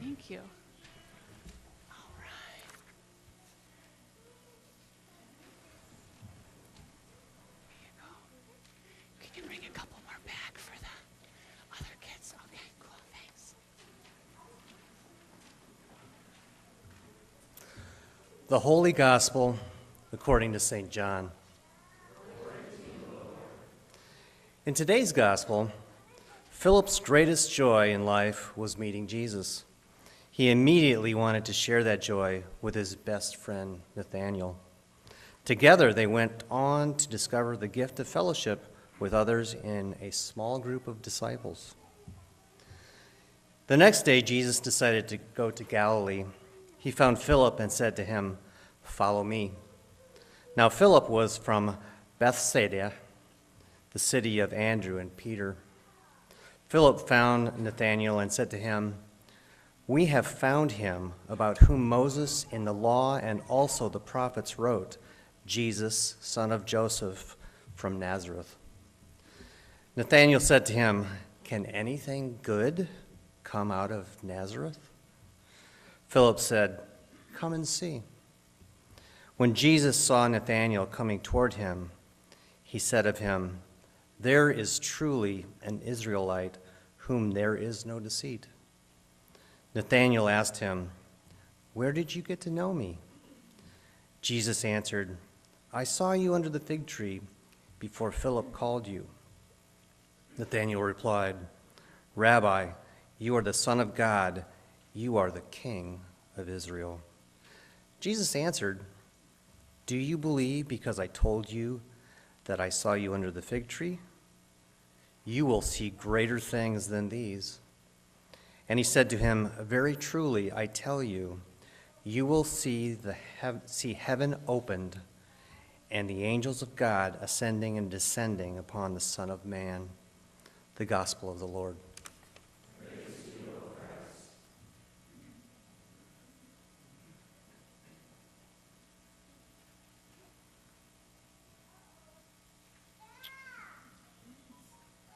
Thank you. All right. Here you go. Can you bring a couple more back for the other kids? Okay, cool, thanks. The Holy Gospel according to St. John. In today's Gospel, Philip's greatest joy in life was meeting Jesus. He immediately wanted to share that joy with his best friend, Nathanael. Together, they went on to discover the gift of fellowship with others in a small group of disciples. The next day, Jesus decided to go to Galilee. He found Philip and said to him, "Follow me." Now, Philip was from Bethsaida, the city of Andrew and Peter. Philip found Nathanael and said to him, "We have found him about whom Moses in the law and also the prophets wrote, Jesus, son of Joseph, from Nazareth." Nathanael said to him, "Can anything good come out of Nazareth?" Philip said, "Come and see." When Jesus saw Nathanael coming toward him, he said of him, "There is truly an Israelite whom there is no deceit." Nathanael asked him, "Where did you get to know me?" Jesus answered, "I saw you under the fig tree before Philip called you." Nathanael replied, "Rabbi, you are the Son of God. You are the King of Israel." Jesus answered, "Do you believe because I told you that I saw you under the fig tree? You will see greater things than these." And he said to him, "Very truly, I tell you, you will see heaven opened and the angels of God ascending and descending upon the Son of Man." The Gospel of the Lord. Praise to you, O Christ.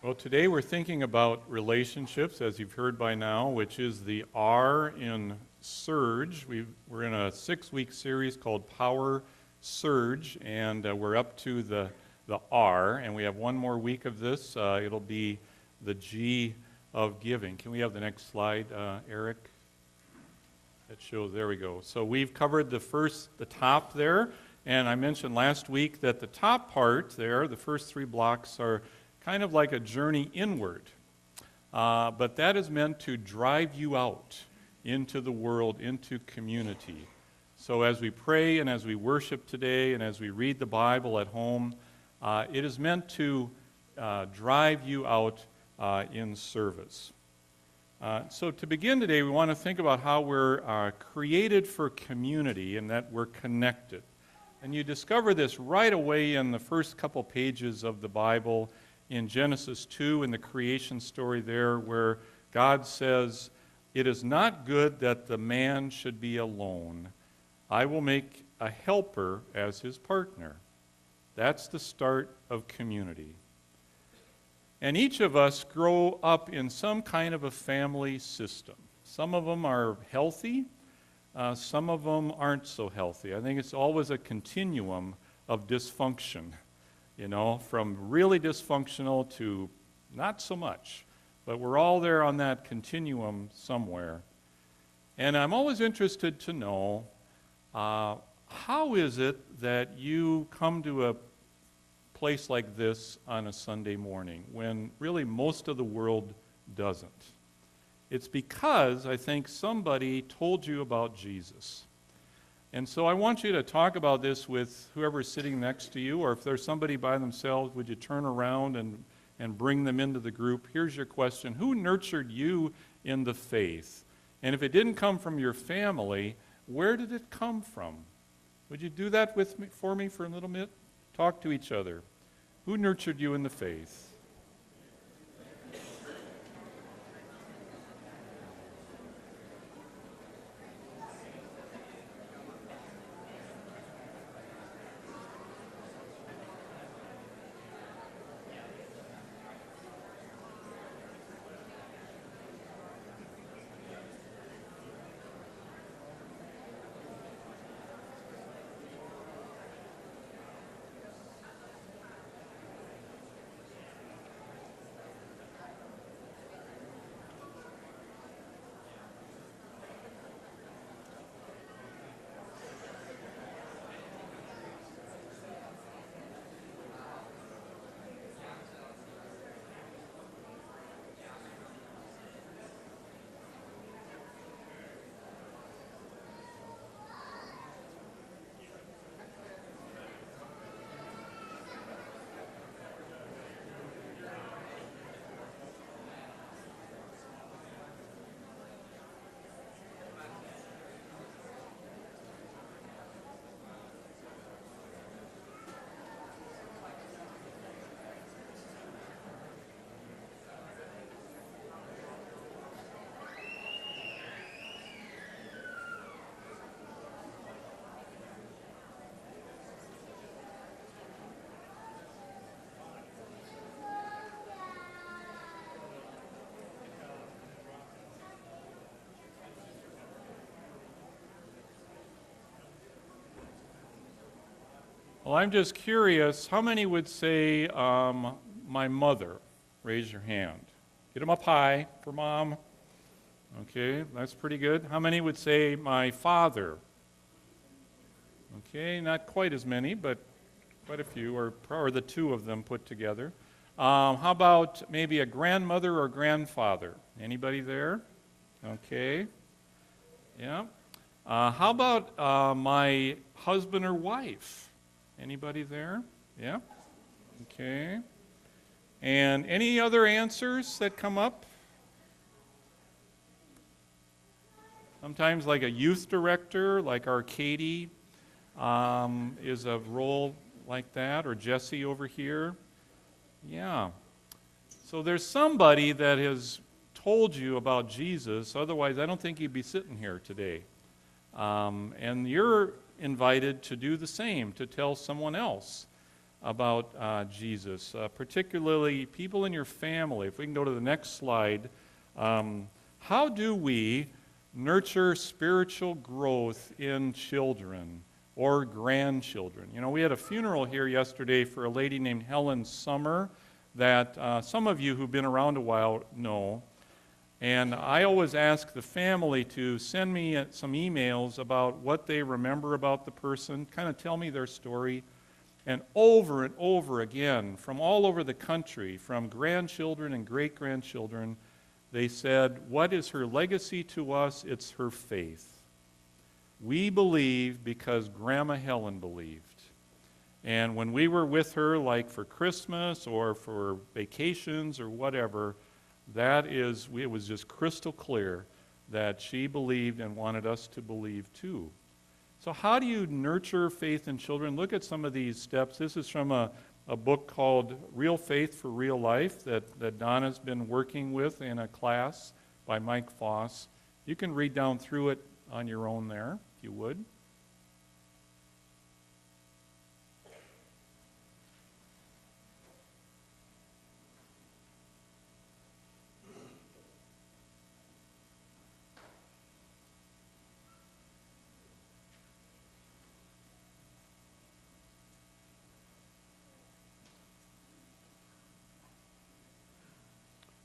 Well, today we're thinking about relationships, as you've heard by now, which is the R in Surge. We're in a 6-week series called Power Surge, and we're up to the R, and we have one more week of this. It'll be the G of giving. Can we have the next slide, Eric? That shows, there we go. So we've covered the top there, and I mentioned last week that the top part there, the first 3 blocks, are kind of like a journey inward. But that is meant to drive you out into the world, into community. So as we pray and as we worship today and as we read the Bible at home, it is meant to drive you out in service. So to begin today, we want to think about how we're created for community and that we're connected. And you discover this right away in the first couple pages of the Bible, in Genesis 2, in the creation story there, where God says, "It is not good that the man should be alone. I will make a helper as his partner." That's the start of community. And each of us grow up in some kind of a family system. Some of them are healthy, some of them aren't so healthy. I think it's always a continuum of dysfunction. From really dysfunctional to not so much. But we're all there on that continuum somewhere. And I'm always interested to know, how is it that you come to a place like this on a Sunday morning when really most of the world doesn't? It's because I think somebody told you about Jesus. And so I want you to talk about this with whoever's sitting next to you, or if there's somebody by themselves, would you turn around and bring them into the group? Here's your question. Who nurtured you in the faith? And if it didn't come from your family, where did it come from? Would you do that for me for a little bit? Talk to each other. Who nurtured you in the faith? Well, I'm just curious, how many would say my mother? Raise your hand. Get them up high for Mom. Okay, that's pretty good. How many would say my father? Okay, not quite as many, but quite a few, or the two of them put together. How about maybe a grandmother or grandfather? Anybody there? Okay. Yeah. How about my husband or wife? Anybody there? Yeah? Okay. And any other answers that come up? Sometimes like a youth director, like our Katie is a role like that, or Jesse over here. Yeah. So there's somebody that has told you about Jesus, otherwise I don't think you'd be sitting here today. And you're invited to do the same, to tell someone else about Jesus, particularly people in your family. If we can go to the next slide. How do we nurture spiritual growth in children or grandchildren? You know, we had a funeral here yesterday for a lady named Helen Summer that some of you who've been around a while know. And I always ask the family to send me some emails about what they remember about the person, kind of tell me their story. And over again, from all over the country, from grandchildren and great-grandchildren, they said, what is her legacy to us? It's her faith. We believe because Grandma Helen believed. And when we were with her, like for Christmas or for vacations or whatever, it was just crystal clear that she believed and wanted us to believe too. So how do you nurture faith in children? Look at some of these steps. This is from a book called Real Faith for Real Life that Donna's been working with in a class by Mike Foss. You can read down through it on your own there, if you would.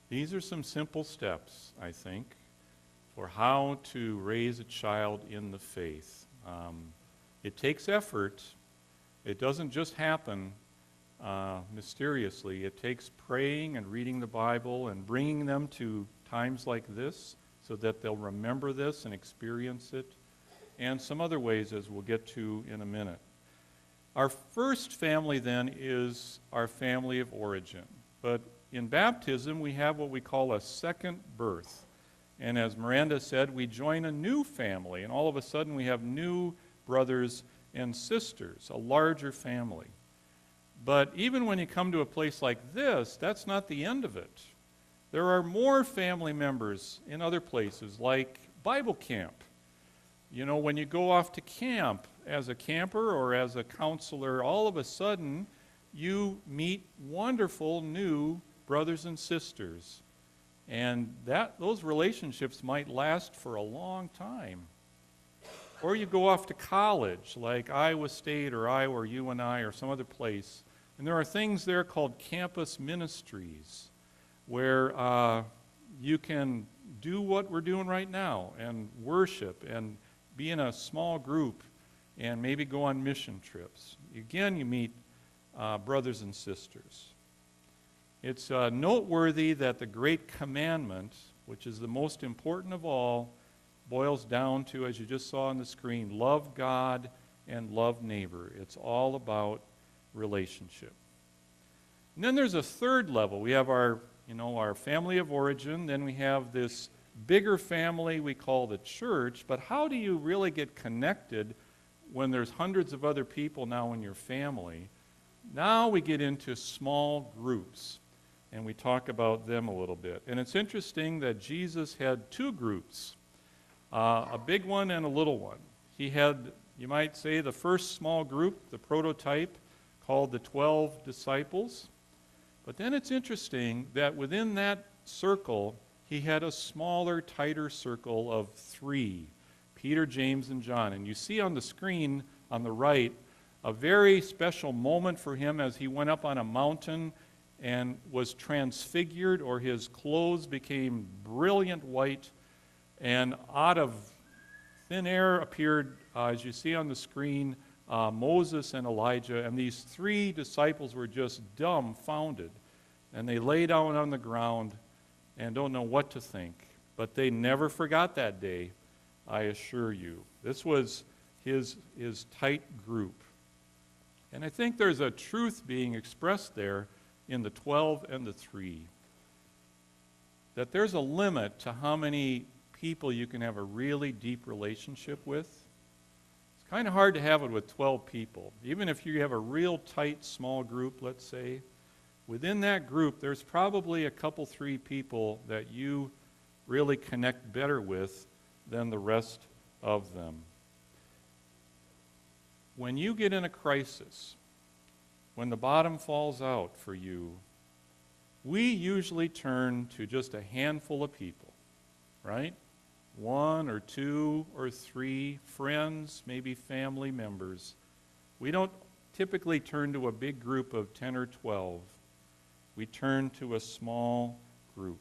These are some simple steps, I think, for how to raise a child in the faith. It takes effort. It doesn't just happen mysteriously. It takes praying and reading the Bible and bringing them to times like this so that they'll remember this and experience it, and some other ways as we'll get to in a minute. Our first family then is our family of origin. But in baptism, we have what we call a second birth. And as Miranda said, we join a new family, and all of a sudden we have new brothers and sisters, a larger family. But even when you come to a place like this, that's not the end of it. There are more family members in other places, like Bible camp. You know, when you go off to camp as a camper or as a counselor, all of a sudden you meet wonderful new brothers and sisters. And those relationships might last for a long time. Or you go off to college, like Iowa State or Iowa or UNI or some other place, and there are things there called campus ministries where you can do what we're doing right now and worship and be in a small group and maybe go on mission trips. Again, you meet brothers and sisters. It's noteworthy that the great commandment, which is the most important of all, boils down to, as you just saw on the screen, love God and love neighbor. It's all about relationship. And then there's a third level. We have our family of origin. Then we have this bigger family we call the church. But how do you really get connected when there's hundreds of other people now in your family? Now we get into small groups, and we talk about them a little bit. And it's interesting that Jesus had two groups, a big one and a little one. He had, you might say, the first small group, the prototype, called the 12 disciples. But then it's interesting that within that circle, he had a smaller, tighter circle of 3, Peter, James, and John. And you see on the screen on the right a very special moment for him as he went up on a mountain and was transfigured, or his clothes became brilliant white, and out of thin air appeared, as you see on the screen, Moses and Elijah, and these three disciples were just dumbfounded, and they lay down on the ground and don't know what to think. But they never forgot that day, I assure you. This was his tight group. And I think there's a truth being expressed there in the 12 and the 3, that there's a limit to how many people you can have a really deep relationship with. It's kind of hard to have it with 12 people. Even if you have a real tight, small group, let's say, within that group, there's probably a couple, 3 people that you really connect better with than the rest of them. When you get in a crisis, when the bottom falls out for you, we usually turn to just a handful of people, right? 1 or 2 or 3 friends, maybe family members. We don't typically turn to a big group of 10 or 12. We turn to a small group.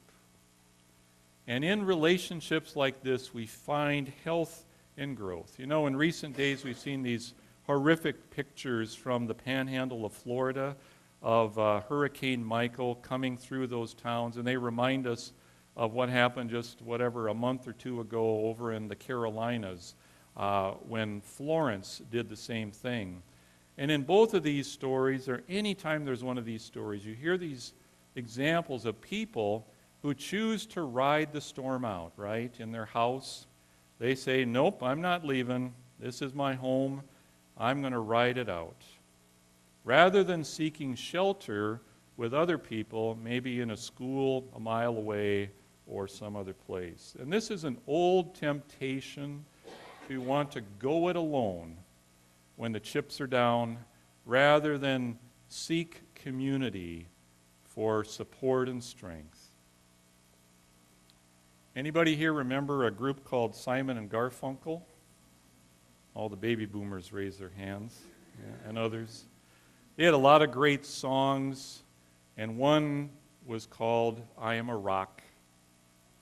And in relationships like this, we find health and growth. You know, in recent days, we've seen these horrific pictures from the panhandle of Florida of Hurricane Michael coming through those towns, and they remind us of what happened just, a month or 2 ago over in the Carolinas when Florence did the same thing. And in both of these stories, or any time there's one of these stories, you hear these examples of people who choose to ride the storm out, right, in their house. They say, nope, I'm not leaving. This is my home. I'm going to ride it out. Rather than seeking shelter with other people, maybe in a school a mile away or some other place. And this is an old temptation to want to go it alone when the chips are down, rather than seek community for support and strength. Anybody here remember a group called Simon and Garfunkel? All the baby boomers raise their hands, and others. They had a lot of great songs, and one was called I Am a Rock,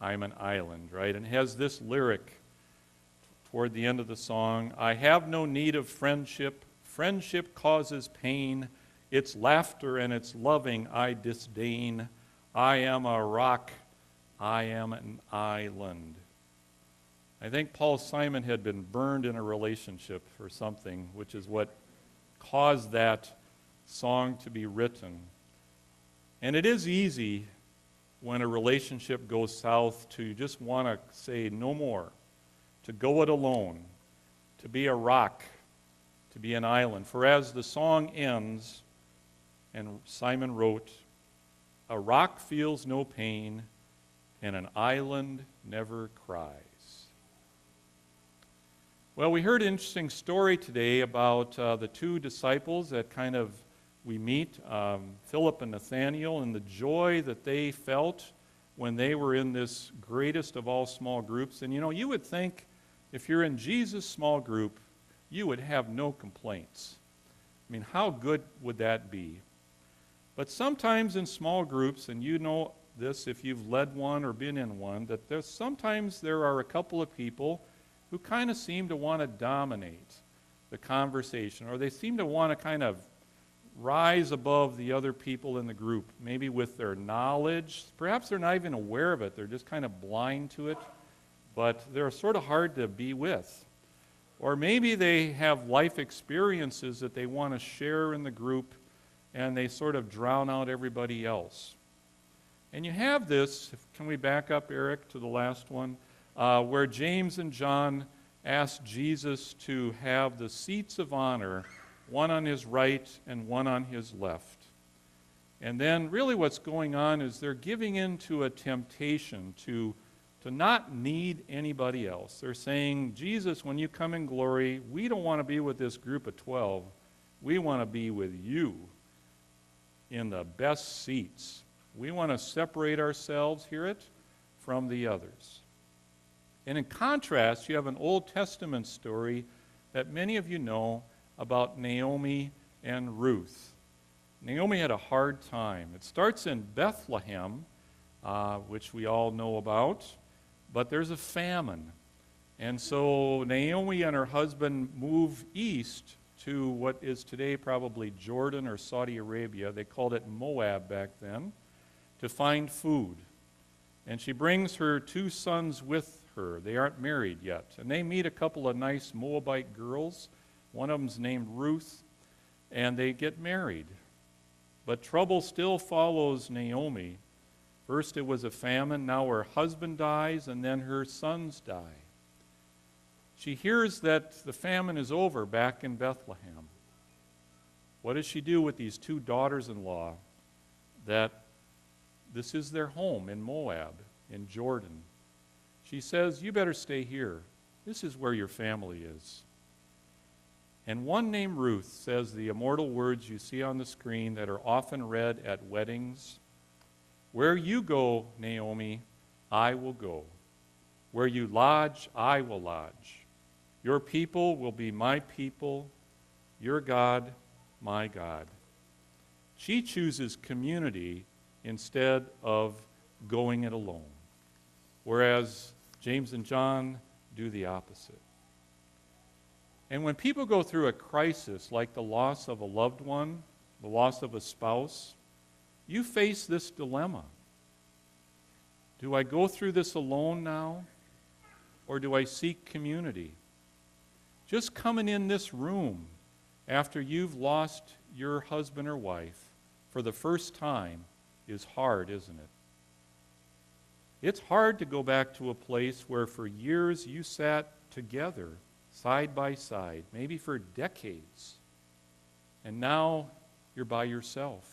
I'm an Island, right? And it has this lyric toward the end of the song: I have no need of friendship, friendship causes pain, its laughter and its loving I disdain. I am a rock, I am an island. I think Paul Simon had been burned in a relationship or something, which is what caused that song to be written. And it is easy when a relationship goes south to just want to say no more, to go it alone, to be a rock, to be an island. For as the song ends, and Simon wrote, a rock feels no pain, and an island never cries. Well, we heard an interesting story today about the 2 disciples that we meet, Philip and Nathaniel, and the joy that they felt when they were in this greatest of all small groups. And you know, you would think if you're in Jesus' small group, you would have no complaints. I mean, how good would that be? But sometimes in small groups, and you know this if you've led one or been in one, that sometimes there are a couple of people who kind of seem to want to dominate the conversation, or they seem to want to kind of rise above the other people in the group, maybe with their knowledge. Perhaps they're not even aware of it. They're just kind of blind to it, but they're sort of hard to be with. Or maybe they have life experiences that they want to share in the group, and they sort of drown out everybody else. And you have this, can we back up, Eric, to the last one, where James and John asked Jesus to have the seats of honor, one on his right and one on his left. And then really what's going on is they're giving in to a temptation to not need anybody else. They're saying, Jesus, when you come in glory, we don't want to be with this group of 12. We want to be with you in the best seats. We want to separate ourselves, hear it, from the others. And in contrast, you have an Old Testament story that many of you know about Naomi and Ruth. Naomi had a hard time. It starts in Bethlehem, which we all know about, but there's a famine. And so Naomi and her husband move east to what is today probably Jordan or Saudi Arabia. They called it Moab back then, to find food. And she brings her 2 sons with her. They aren't married yet. And they meet a couple of nice Moabite girls. One of them's named Ruth, and they get married. But trouble still follows Naomi. First it was a famine, now her husband dies, and then her sons die. She hears that the famine is over back in Bethlehem. What does she do with these 2 daughters-in-law that this is their home in Moab, in Jordan? She says, you better stay here. This is where your family is. And one named Ruth says the immortal words you see on the screen that are often read at weddings. Where you go, Naomi, I will go. Where you lodge, I will lodge. Your people will be my people, your God, my God. She chooses community instead of going it alone, whereas James and John do the opposite. And when people go through a crisis like the loss of a loved one, the loss of a spouse, you face this dilemma. Do I go through this alone now, or do I seek community? Just coming in this room after you've lost your husband or wife for the first time is hard, isn't it? It's hard to go back to a place where for years you sat together, side by side, maybe for decades, and now you're by yourself.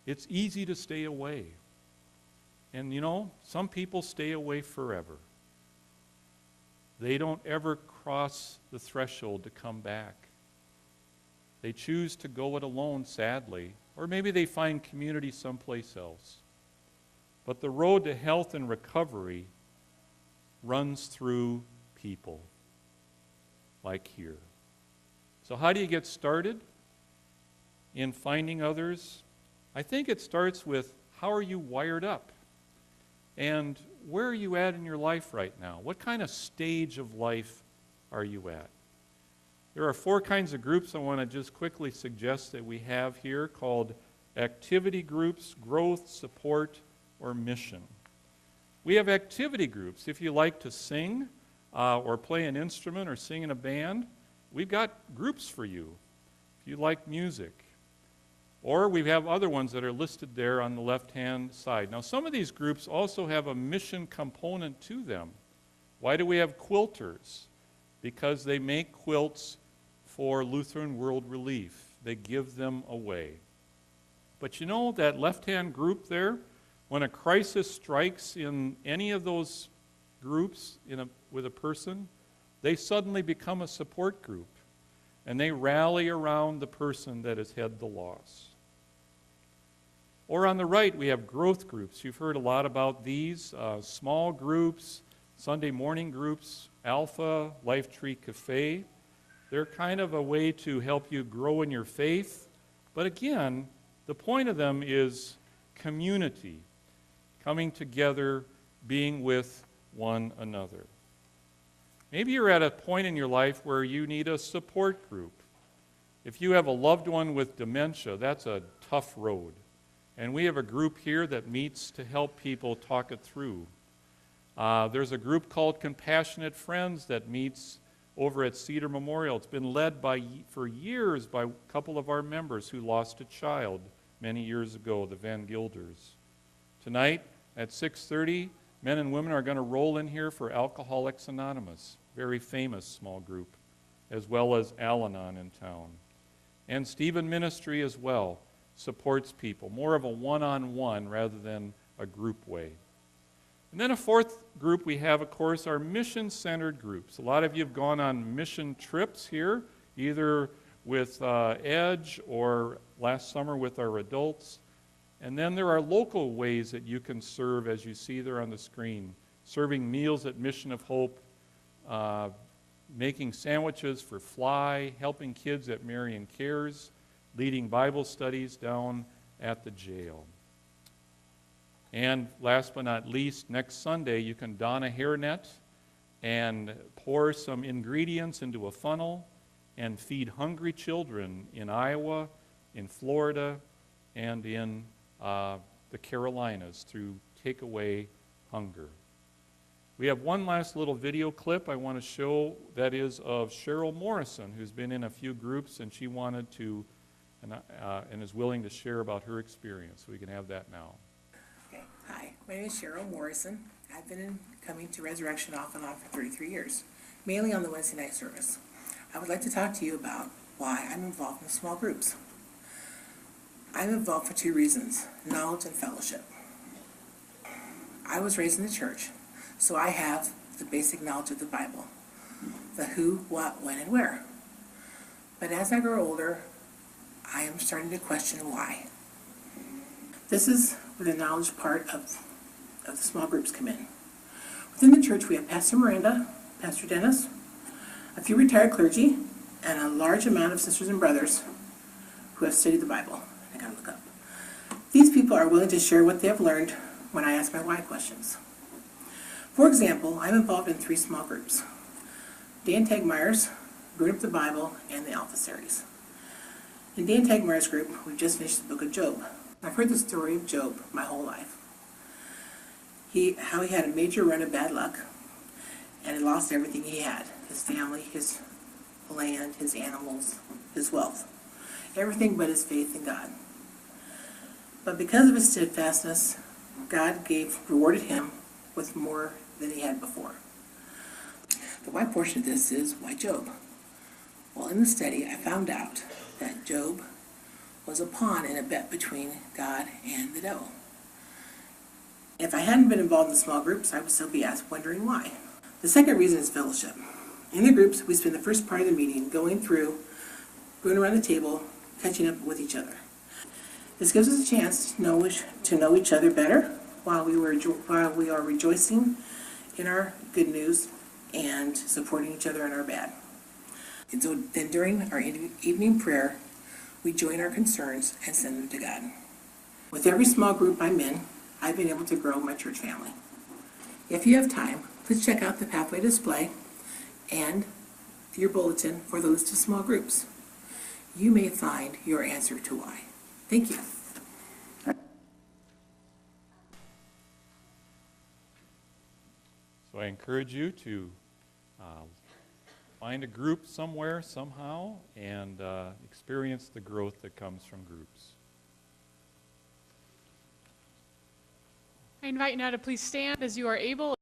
It's easy to stay away. And you know, some people stay away forever. They don't ever cross the threshold to come back. They choose to go it alone, sadly, or maybe they find community someplace else. But the road to health and recovery runs through people, like here. So how do you get started in finding others? I think it starts with, how are you wired up? And where are you at in your life right now? What kind of stage of life are you at? There are 4 kinds of groups I want to just quickly suggest that we have here, called activity groups, growth, support, or mission. We have activity groups. If you like to sing or play an instrument or sing in a band, we've got groups for you. If you like music. Or we have other ones that are listed there on the left-hand side. Now, some of these groups also have a mission component to them. Why do we have quilters? Because they make quilts for Lutheran World Relief. They give them away. But you know that left-hand group there, when a crisis strikes in any of those groups with a person, they suddenly become a support group. And they rally around the person that has had the loss. Or on the right, we have growth groups. You've heard a lot about these. Small groups, Sunday morning groups, Alpha, Life Tree Cafe. They're kind of a way to help you grow in your faith. But again, the point of them is community, coming together, being with one another. Maybe you're at a point in your life where you need a support group. If you have a loved one with dementia, that's a tough road. And we have a group here that meets to help people talk it through. There's a group called Compassionate Friends that meets over at Cedar Memorial. It's been led for years by a couple of our members who lost a child many years ago, the Van Gilders. Tonight at 6:30, men and women are going to roll in here for Alcoholics Anonymous, very famous small group, as well as Al-Anon in town. And Stephen Ministry as well supports people, more of a one-on-one rather than a group way. And then a 4th group we have, of course, are mission-centered groups. A lot of you have gone on mission trips here, either with Edge or last summer with our adults. And then there are local ways that you can serve, as you see there on the screen, serving meals at Mission of Hope, making sandwiches for Fly, helping kids at Marion Cares, leading Bible studies down at the jail. And last but not least, next Sunday you can don a hairnet and pour some ingredients into a funnel and feed hungry children in Iowa, in Florida, and in the Carolinas through Takeaway Hunger. We have one last little video clip I want to show that is of Cheryl Morrison, who's been in a few groups, and she wanted to and is willing to share about her experience. So we can have that now. Okay. Hi, my name is Cheryl Morrison. I've been coming to Resurrection off and on for 33 years, mainly on the Wednesday night service. I would like to talk to you about why I'm involved in small groups. I'm involved for two reasons: knowledge and fellowship. I was raised in the church, so I have the basic knowledge of the Bible, the who, what, when, and where. But as I grow older, I am starting to question why. This is where the knowledge part of the small groups come in. Within the church, we have Pastor Miranda, Pastor Dennis, a few retired clergy, and a large amount of sisters and brothers who have studied the Bible. I gotta look up. These people are willing to share what they have learned when I ask my why questions. For example, I'm involved in 3 small groups: Dan Tegmeyer's Growing Up the Bible and the Alpha series. In Dan Tegmeyer's group, we've just finished the book of Job. I've heard the story of Job my whole life. How he had a major run of bad luck, and he lost everything he had: his family, his land, his animals, his wealth. Everything but his faith in God. But because of his steadfastness, God rewarded him with more than he had before. The why portion of this is, why Job? Well, in the study, I found out that Job was a pawn in a bet between God and the devil. If I hadn't been involved in small groups, I would still be wondering why. The second reason is fellowship. In the groups, we spend the first part of the meeting going around the table, catching up with each other. This gives us a chance to know each other better while we are rejoicing in our good news and supporting each other in our bad. And so then during our evening prayer, we join our concerns and send them to God. With every small group I'm in, I've been able to grow my church family. If you have time, please check out the pathway display and your bulletin for the list of small groups. You may find your answer to why. Thank you. So I encourage you to find a group somewhere, somehow, and experience the growth that comes from groups. I invite you now to please stand as you are able.